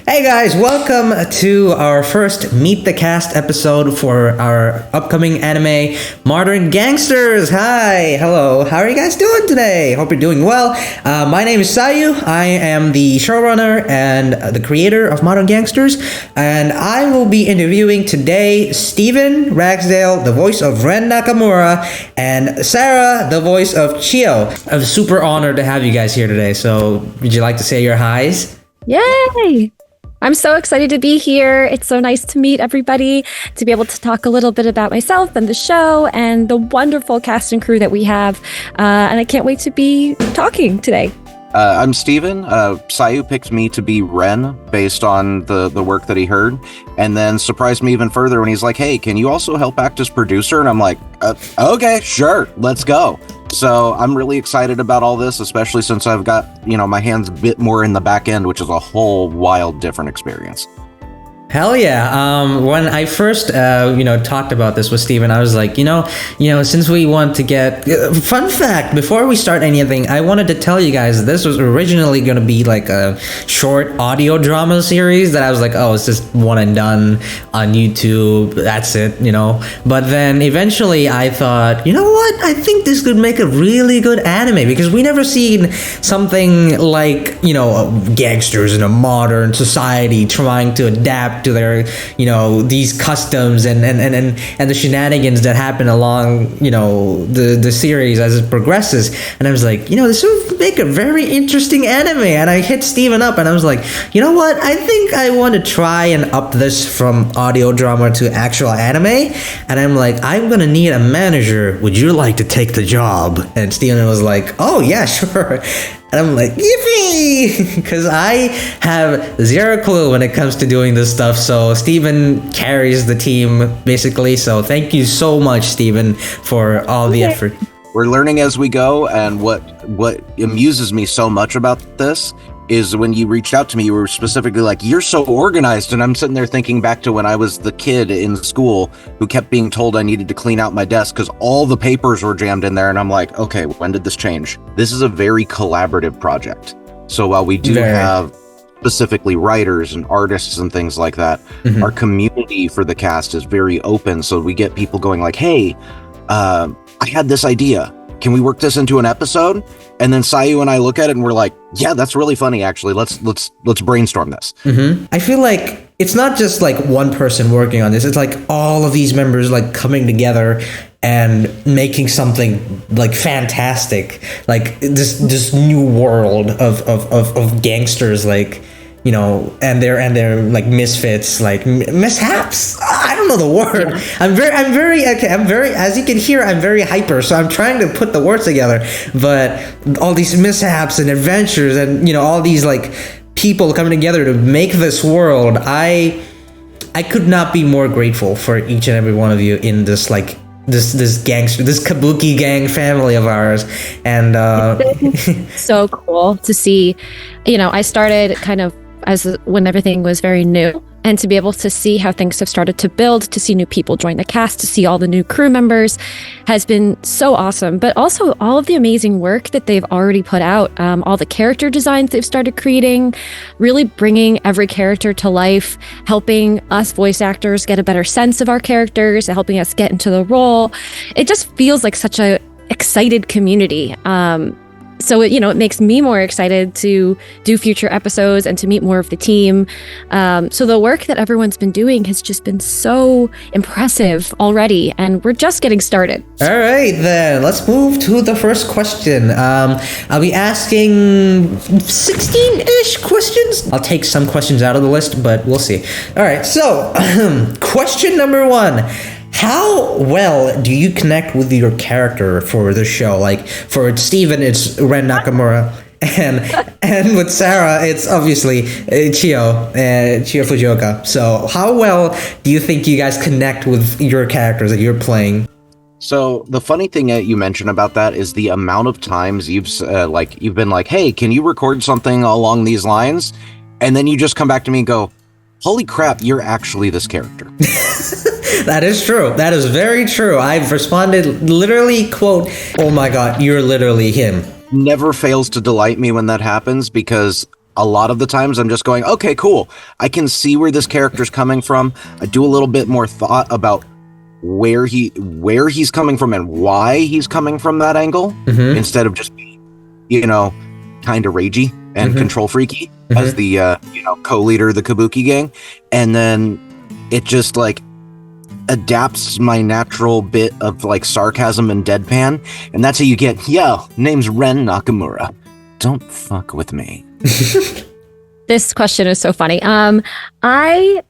Hey guys, welcome to our first Meet the Cast episode for our upcoming anime, Modern Gangsters. Hi, hello, how are you guys doing today? Hope you're doing well. My name is Sayu. I am the showrunner and the creator of Modern Gangsters, and I will be interviewing today Steven Ragsdale, the voice of Ren Nakamura, and Saraa, the voice of Chiyo. I'm super honored to have you guys here today, so would you like to say your highs? Yay! I'm so excited to be here. It's so nice to meet everybody, to be able to talk a little bit about myself and the show and the wonderful cast and crew that we have. And I can't wait to be talking today. I'm Steven. Sayu picked me to be Ren based on the work that he heard, and then surprised me even further when he's like, hey, can you also help act as producer? And I'm like, okay, sure, let's go. So I'm really excited about all this, especially since I've got, my hands a bit more in the back end, which is a whole wild different experience. Hell yeah. When I first, talked about this with Steven, I was like, since we want to get... fun fact, before we start anything, I wanted to tell you guys this was originally going to be like a short audio drama series that I was like, oh, it's just one and done on YouTube. That's it, But then eventually I thought, you know what? I think this could make a really good anime because we never seen something like, gangsters in a modern society trying to adapt to their these customs and the shenanigans that happen along the series as it progresses. And I was like, this would make a very interesting anime. And I hit Steven up and I was like, you know what, I think I want to try and up this from audio drama to actual anime. And I'm like, I'm gonna need a manager, would you like to take the job? And Steven was like, oh yeah, sure. And I'm like, yippee! Because I have zero clue when it comes to doing this stuff. So Steven carries the team, basically. So thank you so much, Steven, for all the effort. We're learning as we go, and what amuses me so much about this is when you reached out to me, you were specifically like, you're so organized. And I'm sitting there thinking back to when I was the kid in school who kept being told I needed to clean out my desk because all the papers were jammed in there. And I'm like, okay, when did this change? This is a very collaborative project. So while we do have specifically writers and artists and things like that, our community for the cast is very open. So we get people going like, hey, I had this idea. Can we work this into an episode? And then Sayu and I look at it and we're like, yeah, that's really funny, actually. Let's brainstorm this. I feel like it's not just like one person working on this. It's like all of these members like coming together and making something like fantastic, like this new world of gangsters, like, and they're like misfits, like mishaps. I don't know the word. Yeah. I'm very, as you can hear, I'm very hyper. So I'm trying to put the words together, but all these mishaps and adventures and, all these like people coming together to make this world. I could not be more grateful for each and every one of you in this, like, this gangster, this kabuki gang family of ours. And so cool to see. I started kind of when everything was very new, and to be able to see how things have started to build, to see new people join the cast, to see all the new crew members has been so awesome. But also all of the amazing work that they've already put out, all the character designs they've started creating, really bringing every character to life, helping us voice actors get a better sense of our characters, helping us get into the role. It just feels like such a excited community. So it makes me more excited to do future episodes and to meet more of the team. So the work that everyone's been doing has just been so impressive already, and we're just getting started. All right, then let's move to the first question. I'll be asking 16-ish questions. I'll take some questions out of the list, but we'll see. All right, so question number 1. How well do you connect with your character for the show? Like for Steven, it's Ren Nakamura, and with Saraa, it's obviously Chiyo Fujioka. So how well do you think you guys connect with your characters that you're playing? So the funny thing that you mentioned about that is the amount of times you've been like, hey, can you record something along these lines? And then you just come back to me and go, holy crap, you're actually this character. That is true. That is very true. I've responded literally, quote, oh my God, you're literally him. Never fails to delight me when that happens because a lot of the times I'm just going, okay, cool. I can see where this character's coming from. I do a little bit more thought about where he's coming from and why he's coming from that angle, instead of just being, kind of ragey and control freaky as the co-leader of the Kabuki gang. And then it just like adapts my natural bit of like sarcasm and deadpan, and that's how you get, name's Ren Nakamura. Don't fuck with me. This question is so funny. I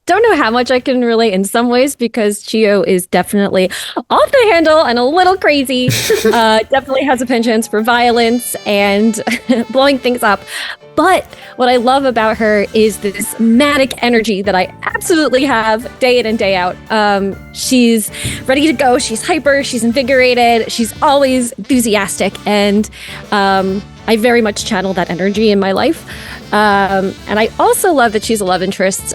don't know how much I can relate in some ways, because Chiyo is definitely off the handle and a little crazy. Definitely has a penchant for violence and blowing things up. But what I love about her is this manic energy that I absolutely have day in and day out. She's ready to go. She's hyper. She's invigorated. She's always enthusiastic. And I very much channel that energy in my life. And I also love that she's a love interest.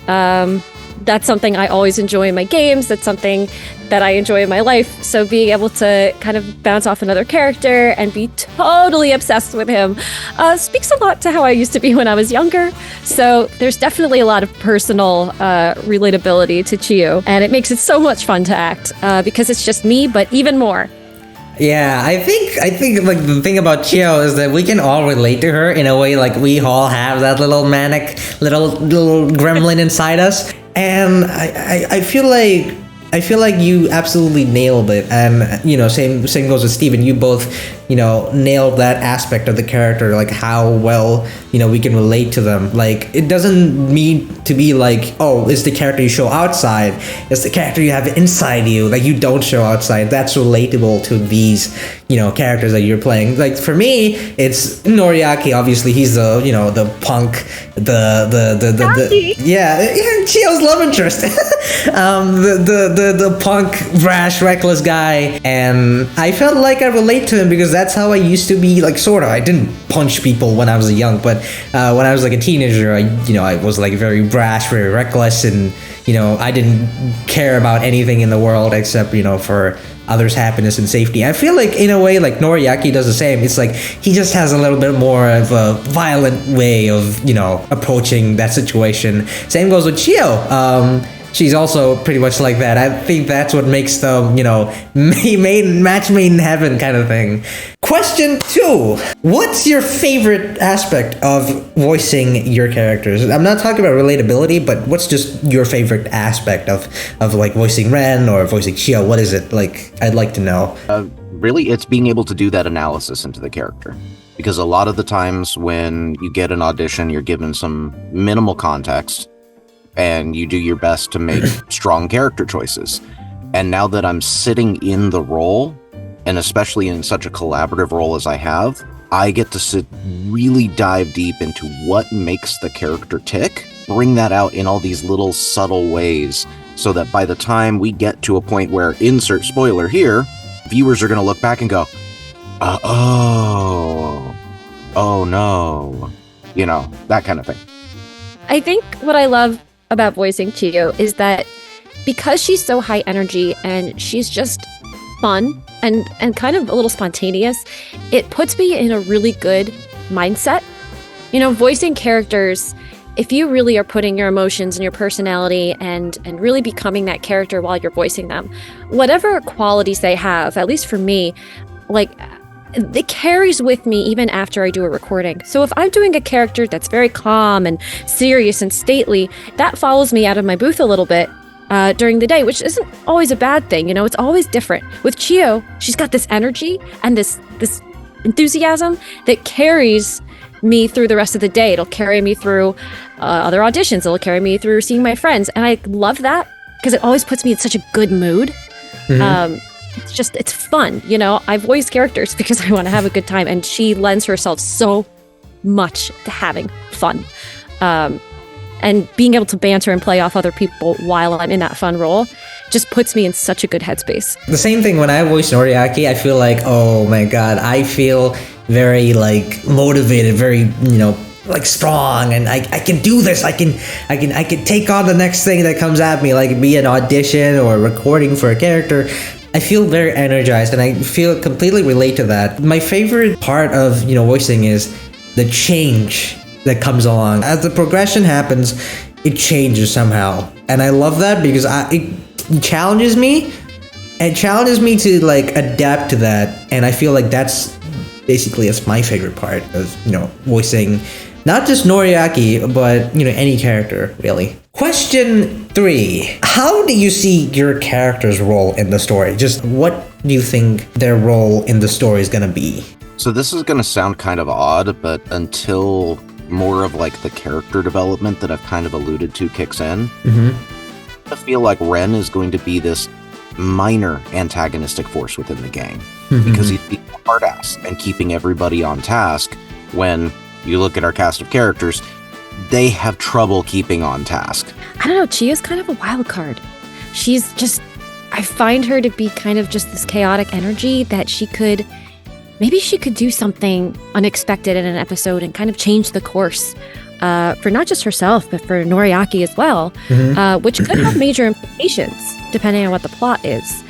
That's something I always enjoy in my games. That's something that I enjoy in my life. So being able to kind of bounce off another character and be totally obsessed with him speaks a lot to how I used to be when I was younger. So there's definitely a lot of personal relatability to Chiyo, and it makes it so much fun to act because it's just me, but even more. Yeah, I think like the thing about Chiyo is that we can all relate to her in a way. Like we all have that little manic little gremlin inside us, and I feel like you absolutely nailed it. And same goes with Steven. You both nailed that aspect of the character, like how well we can relate to them. Like it doesn't mean to be like, oh, it's the character you show outside, it's the character you have inside you, like you don't show outside. That's relatable to these characters that you're playing. Like for me, it's Noriaki. Obviously he's the punk, the Chiyo's love interest. the punk, brash, reckless guy. And I felt like I relate to him because that's how I used to be. Like sort of, I didn't punch people when I was young, but when I was like a teenager, I was like very brash, very reckless, and I didn't care about anything in the world except for others' happiness and safety. I feel like in a way like Noriaki does the same. It's like he just has a little bit more of a violent way of approaching that situation. Same goes with Chiyo. She's also pretty much like that. I think that's what makes them, match made in heaven kind of thing. Question 2. What's your favorite aspect of voicing your characters? I'm not talking about relatability, but what's just your favorite aspect of like voicing Ren or voicing Chiyo? What is it? Like, I'd like to know. Really, it's being able to do that analysis into the character. Because a lot of the times when you get an audition, you're given some minimal context, and you do your best to make strong character choices. And now that I'm sitting in the role, and especially in such a collaborative role as I have, I get to really dive deep into what makes the character tick, bring that out in all these little subtle ways, so that by the time we get to a point where, insert spoiler here, viewers are going to look back and go, oh no, that kind of thing. I think what I love about voicing Chiyo is that because she's so high energy and she's just fun and kind of a little spontaneous, it puts me in a really good mindset. Voicing characters, if you really are putting your emotions and your personality and really becoming that character while you're voicing them, whatever qualities they have, at least for me, like it carries with me even after I do a recording. So if I'm doing a character that's very calm and serious and stately, that follows me out of my booth a little bit during the day, which isn't always a bad thing. It's always different. With Chiyo, she's got this energy and this enthusiasm that carries me through the rest of the day. It'll carry me through other auditions. It'll carry me through seeing my friends. And I love that because it always puts me in such a good mood. Mm-hmm. It's fun. I voice characters because I want to have a good time, and she lends herself so much to having fun. And being able to banter and play off other people while I'm in that fun role just puts me in such a good headspace. The same thing when I voice Noriaki, I feel like, oh my god, I feel very like motivated, very, like strong, and I can do this. I can take on the next thing that comes at me, like be an audition or a recording for a character. I feel very energized, and I completely relate to that. My favorite part of voicing is the change that comes along. As the progression happens, it changes somehow. And I love that because it challenges me. It challenges me to like adapt to that. And I feel like that's my favorite part of, voicing not just Noriaki, but, any character, really. Question 3. How do you see your character's role in the story? Just what do you think their role in the story is going to be? So this is going to sound kind of odd, but until more of like the character development that I've kind of alluded to kicks in, I feel like Ren is going to be this minor antagonistic force within the gang because he's being a hard ass and keeping everybody on task. When you look at our cast of characters, they have trouble keeping on task. I don't know, Chiyo's kind of a wild card. I find her to be kind of just this chaotic energy that maybe she could do something unexpected in an episode and kind of change the course for not just herself, but for Noriaki as well, which could have major implications depending on what the plot is.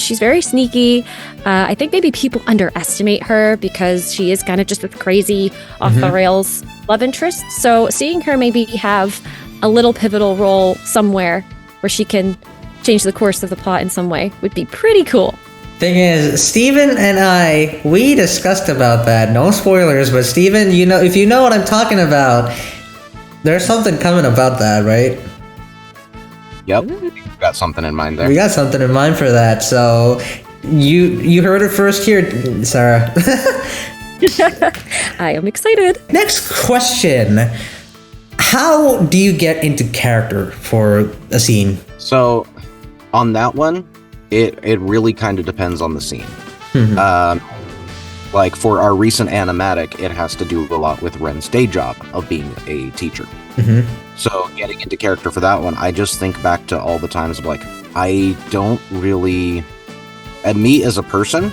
She's very sneaky. I think maybe people underestimate her because she is kind of just a crazy, off-the-rails love interest. So seeing her maybe have a little pivotal role somewhere where she can change the course of the plot in some way would be pretty cool. Thing is, Steven and we discussed about that. No spoilers, but Steven, if you know what I'm talking about, there's something coming about that, right? Yep. We've got something in mind there. We got something in mind for that. So you heard it first here, Saraa. I am excited. Next question. How do you get into character for a scene? So on that one, it really kind of depends on the scene. Like for our recent animatic, it has to do a lot with Ren's day job of being a teacher. So getting into character for that one, I just think back to all the times of like, I don't really, and me as a person,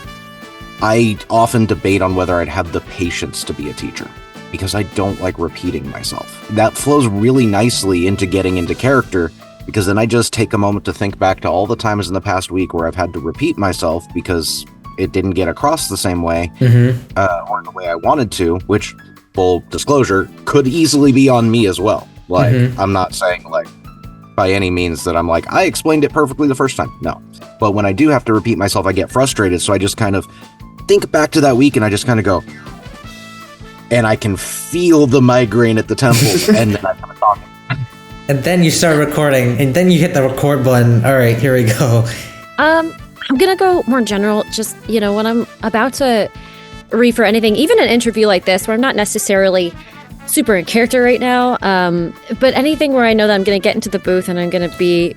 I often debate on whether I'd have the patience to be a teacher because I don't like repeating myself. That flows really nicely into getting into character because then I just take a moment to think back to all the times in the past week where I've had to repeat myself because it didn't get across the same way or the way I wanted to, which, full disclosure, could easily be on me as well. Like, I'm not saying like by any means that I'm like, I explained it perfectly the first time. No. But when I do have to repeat myself, I get frustrated. So I just kind of think back to that week and I just kind of go, and I can feel the migraine at the temples and then I start talking. And then you start recording and then you hit the record button. All right, here we go. I'm going to go more general. Just, when I'm about to read for anything, even an interview like this where I'm not necessarily super in character right now, but anything where I know that I'm going to get into the booth and I'm going to be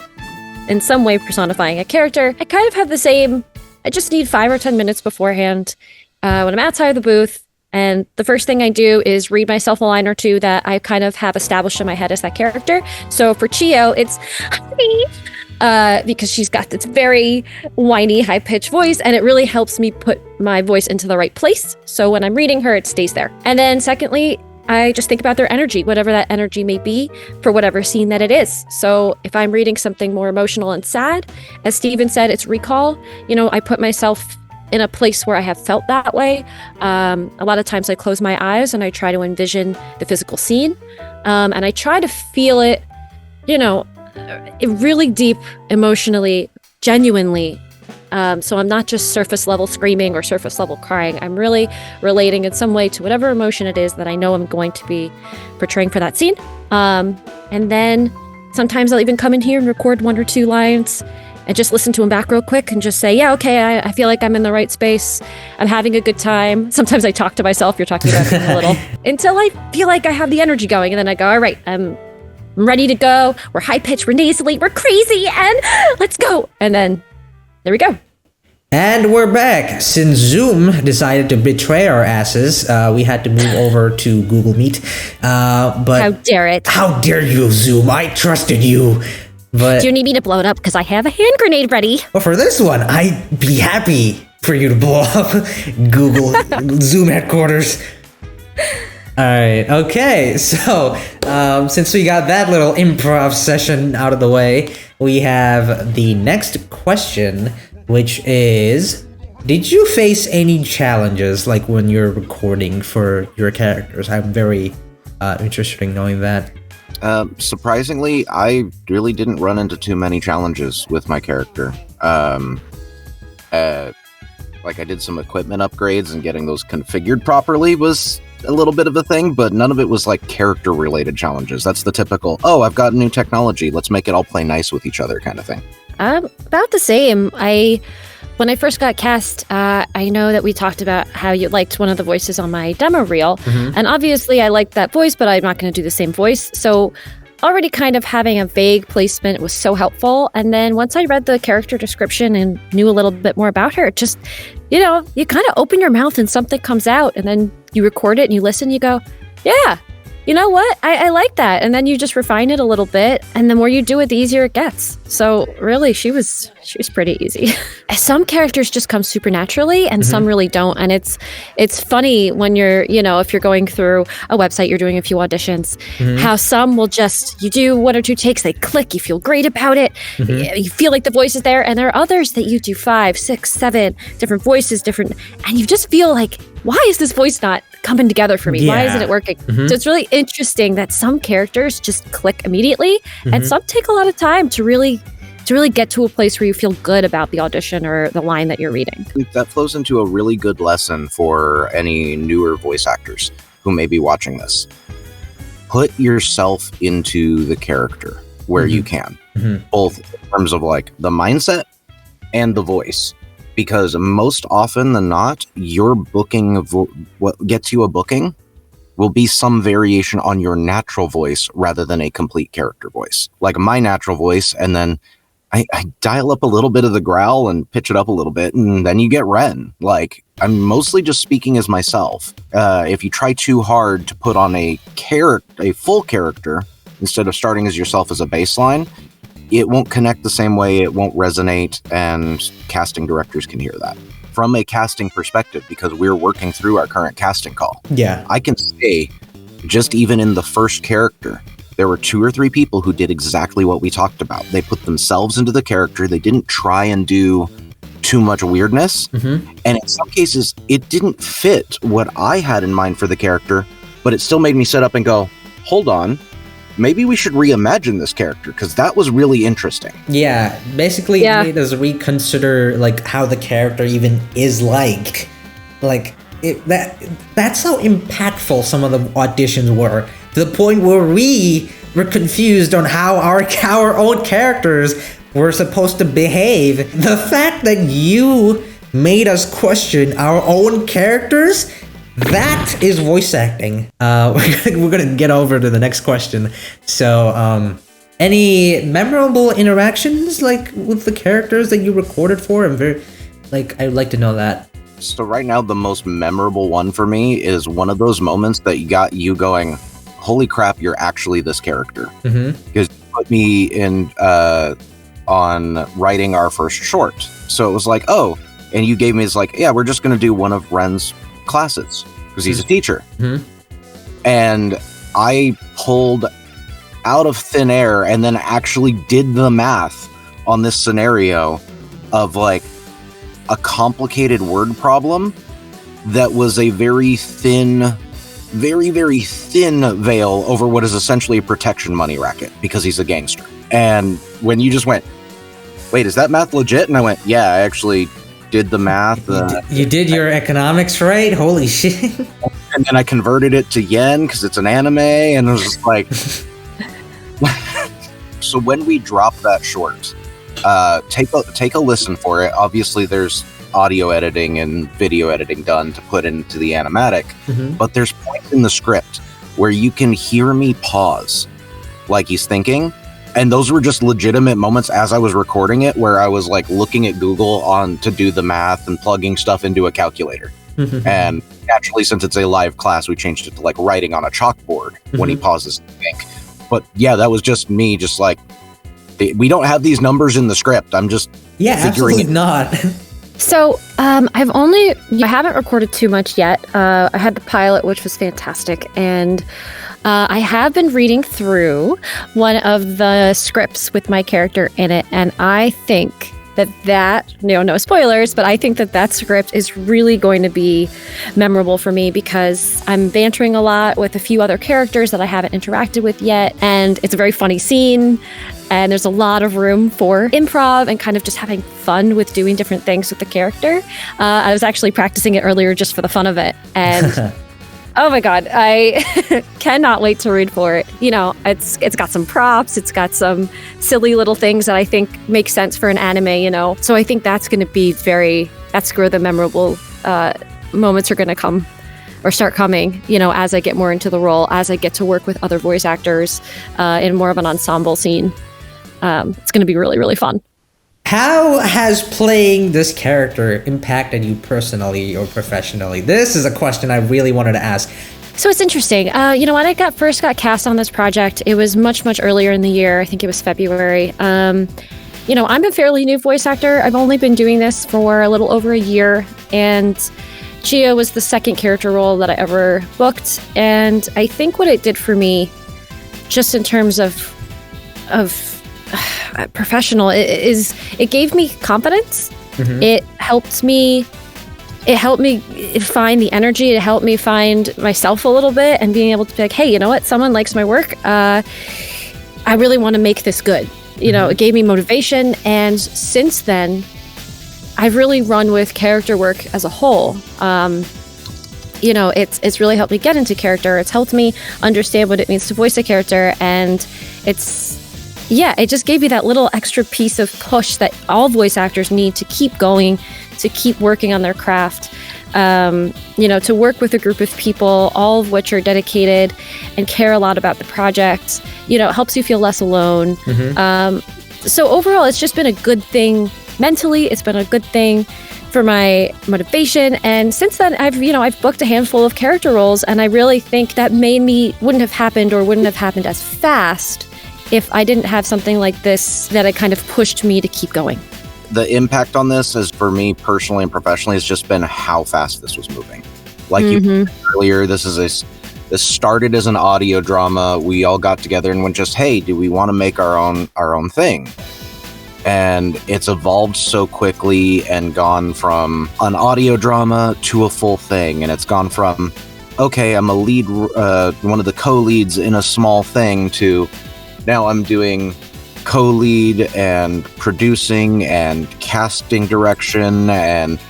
in some way personifying a character, I kind of have the same, I just need 5 or 10 minutes beforehand when I'm outside of the booth. And the first thing I do is read myself a line or two that I kind of have established in my head as that character. So for Chiyo, it's because she's got this very whiny, high-pitched voice, and it really helps me put my voice into the right place. So when I'm reading her, it stays there. And then secondly, I just think about their energy, whatever that energy may be, for whatever scene that it is. So if I'm reading something more emotional and sad, as Steven said, it's recall. I put myself in a place where I have felt that way. A lot of times I close my eyes and I try to envision the physical scene. And I try to feel it, really deep, emotionally, genuinely. So I'm not just surface level screaming or surface level crying. I'm really relating in some way to whatever emotion it is that I know I'm going to be portraying for that scene. And then sometimes I'll even come in here and record 1 or 2 lines and just listen to them back real quick and just say, yeah, okay, I feel like I'm in the right space. I'm having a good time. Sometimes I talk to myself. You're talking about me a little. Until I feel like I have the energy going. And then I go, all right, I'm ready to go. We're high-pitched, we're nasally, we're crazy, and let's go. And then there we go. And we're back. Since Zoom decided to betray our asses, we had to move over to Google Meet. But how dare it? How dare you, Zoom? I trusted you. But do you need me to blow it up? Because I have a hand grenade ready. Well, for this one, I'd be happy for you to blow up Google Zoom headquarters. All right. Okay. So since we got that little improv session out of the way, we have the next question, which is, did you face any challenges like when you're recording for your characters? I'm very interested in knowing that. Surprisingly, I really didn't run into too many challenges with my character. Like I did some equipment upgrades and getting those configured properly was a little bit of a thing, but none of it was like character related challenges. That's the typical, oh, I've got new technology, let's make it all play nice with each other kind of thing. About the same. When I first got cast, I know that we talked about how you liked one of the voices on my demo reel, and obviously I liked that voice, but I'm not going to do the same voice. So already kind of having a vague placement was so helpful. And then once I read the character description and knew a little bit more about her, it just, you kind of open your mouth and something comes out, and then you record it and you listen, you go, yeah, you know what? I like that. And then you just refine it a little bit. And the more you do it, the easier it gets. So really, she was pretty easy. Some characters just come super naturally and some really don't. And it's funny when you're, if you're going through a website, you're doing a few auditions, how some will you do one or two takes, they click, you feel great about it. You feel like the voice is there. And there are others that you do 5, 6, 7 different voices, and you just feel like, why is this voice not coming together for me? Yeah. Why isn't it working? So it's really interesting that some characters just click immediately and some take a lot of time to really get to a place where you feel good about the audition or the line that you're reading. That flows into a really good lesson for any newer voice actors who may be watching this. Put yourself into the character where you can, both in terms of like the mindset and the voice. Because most often than not, your booking of what gets you a booking will be some variation on your natural voice rather than a complete character voice. Like my natural voice, and then I dial up a little bit of the growl and pitch it up a little bit, and then you get Ren. Like, I'm mostly just speaking as myself. If you try too hard to put on a full character, instead of starting as yourself as a baseline, it won't connect the same way, it won't resonate, and casting directors can hear that. From a casting perspective, because we're working through our current casting call. Yeah. I can say, just even in the first character, there were 2 or 3 people who did exactly what we talked about. They put themselves into the character, they didn't try and do too much weirdness, and in some cases, it didn't fit what I had in mind for the character, but it still made me sit up and go, hold on, maybe we should reimagine this character, because that was really interesting. Yeah, basically it made us reconsider like how the character even is like. Like that's how impactful some of the auditions were, to the point where we were confused on how our own characters were supposed to behave. The fact that you made us question our own characters, that is voice acting. We're gonna get over to the next question. So, any memorable interactions like with the characters that you recorded for? I'd like to know that. So right now, the most memorable one for me is one of those moments that got you going, holy crap, you're actually this character. Because you put me in on writing our first short. So it was like, oh, and you gave me, it's like, yeah, we're just gonna do one of Ren's classes because he's a teacher. And I pulled out of thin air and then actually did the math on this scenario of like a complicated word problem that was a very thin, very, very thin veil over what is essentially a protection money racket because he's a gangster. And when you just went, wait, is that math legit? And I went, yeah, I actually did the math. You did your economics right? Holy shit. And then I converted it to yen because it's an anime, and it was just like... So when we drop that short, take a listen for it. Obviously, there's audio editing and video editing done to put into the animatic, but there's points in the script where you can hear me pause like he's thinking. And those were just legitimate moments as I was recording it where I was like looking at Google to do the math and plugging stuff into a calculator. And naturally, since it's a live class, we changed it to like writing on a chalkboard when he pauses to think. But yeah, that was just me, just like, we don't have these numbers in the script. I'm just figuring it not. So I haven't recorded too much yet. I had the pilot, which was fantastic. And I have been reading through one of the scripts with my character in it. And I think no spoilers, but I think that script is really going to be memorable for me because I'm bantering a lot with a few other characters that I haven't interacted with yet. And it's a very funny scene. And there's a lot of room for improv and kind of just having fun with doing different things with the character. I was actually practicing it earlier just for the fun of it. And oh my God, I cannot wait to read for it. You know, it's got some props, it's got some silly little things that I think make sense for an anime, you know. So I think that's going to be that's where the memorable moments are going to come or start coming, you know, as I get more into the role, as I get to work with other voice actors in more of an ensemble scene. It's going to be really, really fun. How has playing this character impacted you personally or professionally? This is a question I really wanted to ask. So it's interesting. You know, when I first got cast on this project, it was much, much earlier in the year. I think it was February. You know, I'm a fairly new voice actor. I've only been doing this for a little over a year. And Chiyo was the second character role that I ever booked. And I think what it did for me, just in terms of professional, it gave me confidence. Mm-hmm. It helped me find the energy. It helped me find myself a little bit and being able to be like, hey, you know what? Someone likes my work. I really want to make this good. You know, it gave me motivation. And since then, I've really run with character work as a whole. You know, it's really helped me get into character. It's helped me understand what it means to voice a character. And it just gave me that little extra piece of push that all voice actors need to keep going, to keep working on their craft. You know, to work with a group of people, all of which are dedicated and care a lot about the project. You know, it helps you feel less alone. Mm-hmm. So overall, it's just been a good thing. Mentally, it's been a good thing for my motivation. And since then, I've booked a handful of character roles, and I really think that wouldn't have happened as fast if I didn't have something like this that it kind of pushed me to keep going. The impact on this is, for me personally and professionally, has just been how fast this was moving. Like you mentioned earlier, this started as an audio drama. We all got together and went, just, hey, do we want to make our own thing? And it's evolved so quickly and gone from an audio drama to a full thing. And it's gone from, okay, I'm a lead, one of the co-leads in a small thing, to now I'm doing co-lead and producing and casting direction and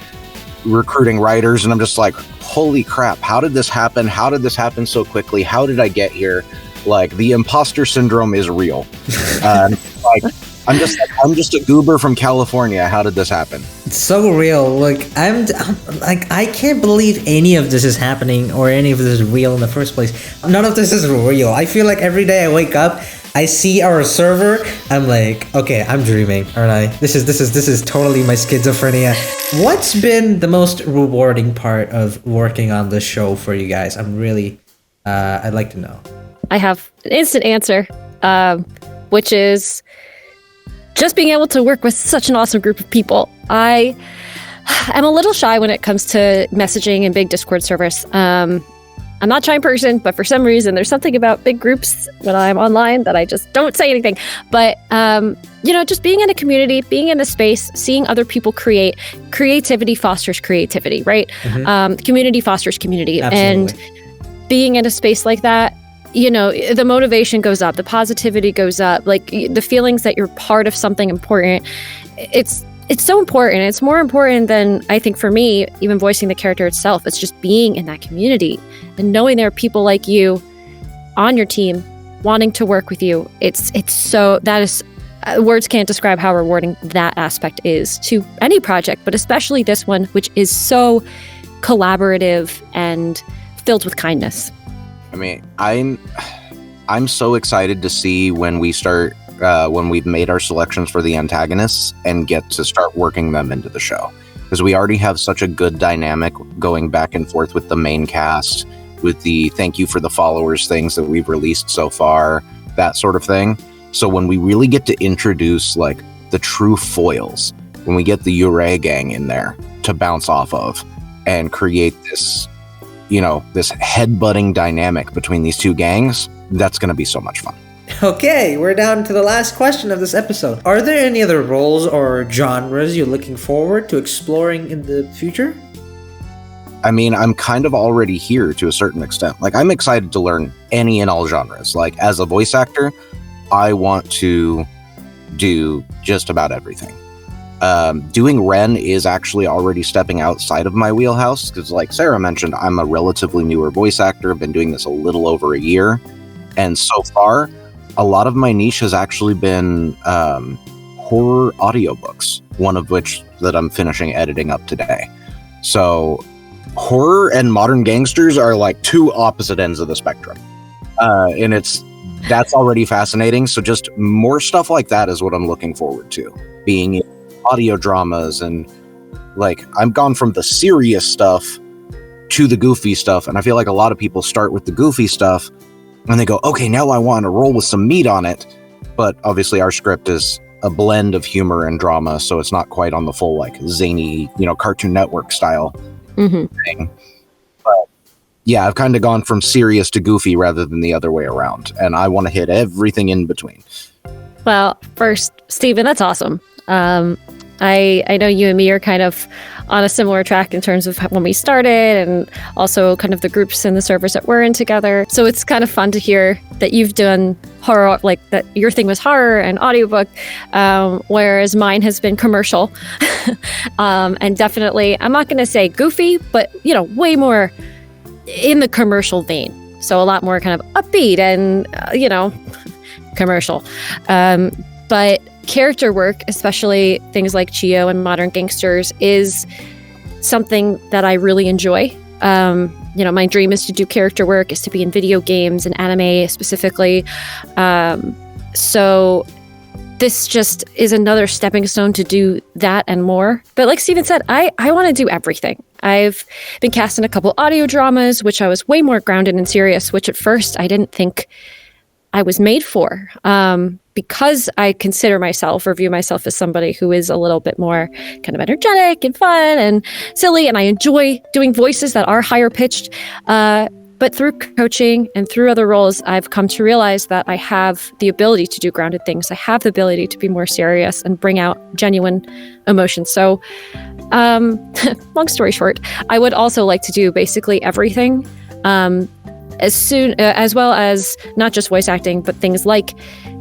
recruiting writers. And I'm just like, holy crap, how did this happen? How did this happen so quickly? How did I get here? Like, the imposter syndrome is real. I'm just a goober from California. How did this happen? It's so real. Like, I'm like, I can't believe any of this is happening or any of this is real in the first place. None of this is real. I feel like every day I wake up, I see our server, I'm like, okay, I'm dreaming, aren't I? This is totally my schizophrenia. What's been the most rewarding part of working on this show for you guys? I'm really, I'd like to know. I have an instant answer, which is just being able to work with such an awesome group of people. I'm a little shy when it comes to messaging in big Discord servers. I'm not a shy person, but for some reason, there's something about big groups when I'm online that I just don't say anything. But, just being in a community, being in a space, seeing other people create, creativity fosters creativity, right? Mm-hmm. Community fosters community. Absolutely. And being in a space like that, the motivation goes up, the positivity goes up, like the feelings that you're part of something important. It's so important. It's more important than, I think, for me, even voicing the character itself. It's just being in that community and knowing there are people like you on your team wanting to work with you. Words can't describe how rewarding that aspect is to any project, but especially this one, which is so collaborative and filled with kindness. I mean, I'm so excited to see when we start, when we've made our selections for the antagonists and get to start working them into the show. Because we already have such a good dynamic going back and forth with the main cast, with the thank you for the followers things that we've released so far, that sort of thing. So when we really get to introduce like the true foils, when we get the Yurei gang in there to bounce off of and create this, this headbutting dynamic between these two gangs, that's going to be so much fun. Okay, we're down to the last question of this episode. Are there any other roles or genres you're looking forward to exploring in the future? I mean, I'm kind of already here to a certain extent. Like, I'm excited to learn any and all genres. Like, as a voice actor, I want to do just about everything. Doing Ren is actually already stepping outside of my wheelhouse because, like Sarah mentioned, I'm a relatively newer voice actor. I've been doing this a little over a year. And so far, a lot of my niche has actually been horror audiobooks, one of which that I'm finishing editing up today. So horror and modern gangsters are like two opposite ends of the spectrum. And that's already fascinating. So just more stuff like that is what I'm looking forward to. Being in audio dramas, and like I've gone from the serious stuff to the goofy stuff. And I feel like a lot of people start with the goofy stuff and they go, okay, now I want to roll with some meat on it. But obviously our script is a blend of humor and drama. So it's not quite on the full like zany, Cartoon Network style thing. But yeah, I've kind of gone from serious to goofy rather than the other way around. And I want to hit everything in between. Well, first, Steven, that's awesome. I know you and me are kind of on a similar track in terms of when we started, and also kind of the groups and the servers that we're in together. So it's kind of fun to hear that you've done horror, like that your thing was horror and audiobook, whereas mine has been commercial. And definitely, I'm not going to say goofy, but, way more in the commercial vein. So a lot more kind of upbeat and, commercial. But character work, especially things like Chiyo and Modern Gangsters, is something that I really enjoy. My dream is to do character work, is to be in video games and anime specifically. So this just is another stepping stone to do that and more. But like Steven said, I want to do everything. I've been cast in a couple audio dramas, which I was way more grounded and serious, which at first I didn't think I was made for. Because I consider myself or view myself as somebody who is a little bit more kind of energetic and fun and silly, and I enjoy doing voices that are higher pitched. But through coaching and through other roles, I've come to realize that I have the ability to do grounded things. I have the ability to be more serious and bring out genuine emotions. So, long story short, I would also like to do basically everything. As well as not just voice acting, but things like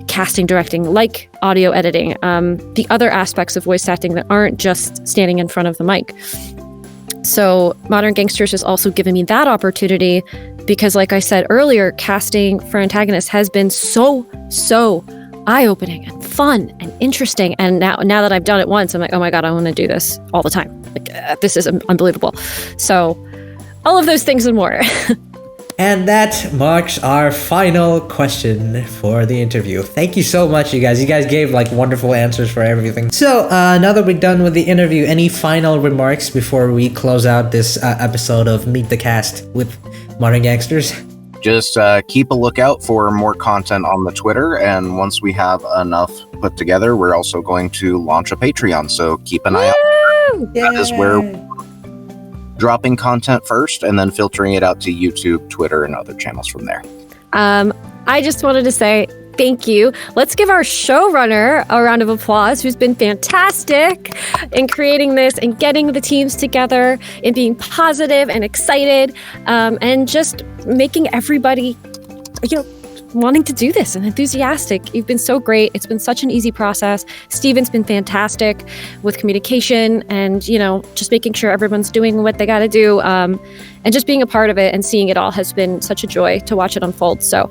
casting, directing, like audio editing, the other aspects of voice acting that aren't just standing in front of the mic. So Modern Gangsters has also given me that opportunity because, like I said earlier, casting for antagonists has been so eye-opening and fun and interesting. And now that I've done it once, I'm like, oh my God, I want to do this all the time. Like, this is unbelievable. So all of those things and more. And that marks our final question for the interview. Thank you so much, you guys. You guys gave wonderful answers for everything. So now that we're done with the interview, any final remarks before we close out this episode of Meet the Cast with Modern Gangsters? Just keep a lookout for more content on the Twitter. And once we have enough put together, we're also going to launch a Patreon. So keep an eye out. That is where dropping content first and then filtering it out to YouTube, Twitter, and other channels from there. I just wanted to say thank you. Let's give our showrunner a round of applause, who's been fantastic in creating this and getting the teams together and being positive and excited, and just making everybody, wanting to do this and enthusiastic. You've been so great. It's been such an easy process. Steven's been fantastic with communication and, just making sure everyone's doing what they got to do. And just being a part of it and seeing it all has been such a joy to watch it unfold. So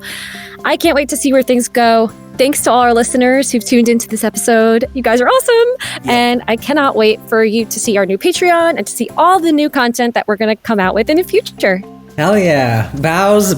I can't wait to see where things go. Thanks to all our listeners who've tuned into this episode. You guys are awesome. Yeah. And I cannot wait for you to see our new Patreon and to see all the new content that we're going to come out with in the future. Hell yeah. Bows.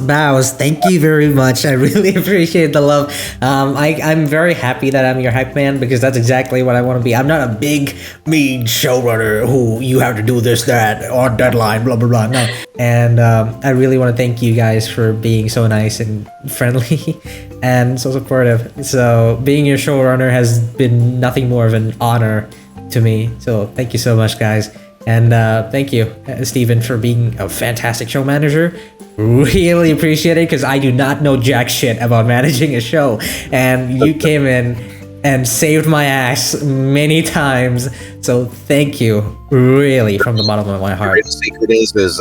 Thank you very much. I really appreciate the love. I'm very happy that I'm your hype man because that's exactly what I want to be. I'm not a big, mean showrunner who you have to do this, that, on deadline, blah, blah, blah. No. And I really want to thank you guys for being so nice and friendly and so supportive. So being your showrunner has been nothing more of an honor to me. So thank you so much, guys. And thank you, Steven, for being a fantastic show manager. Really appreciate it because I do not know jack shit about managing a show. And you came in and saved my ass many times. So thank you, really, from the bottom of my heart. The secret is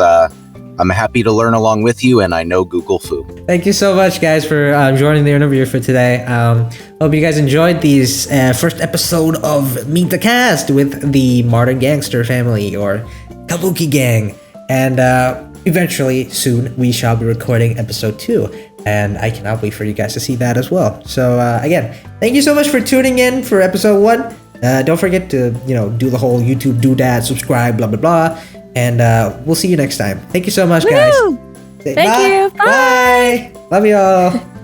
I'm happy to learn along with you, and I know Google Fu. Thank you so much, guys, for joining the interview for today. Hope you guys enjoyed these first episode of Meet the Cast with the Modern Gangster family, or Kabuki Gang. And eventually, soon, we shall be recording episode 2. And I cannot wait for you guys to see that as well. So, again, thank you so much for tuning in for episode 1. Don't forget to, do the whole YouTube doodad, subscribe, blah, blah, blah. And we'll see you next time. Thank you so much, guys. Thank you. Bye. Bye. Love you all.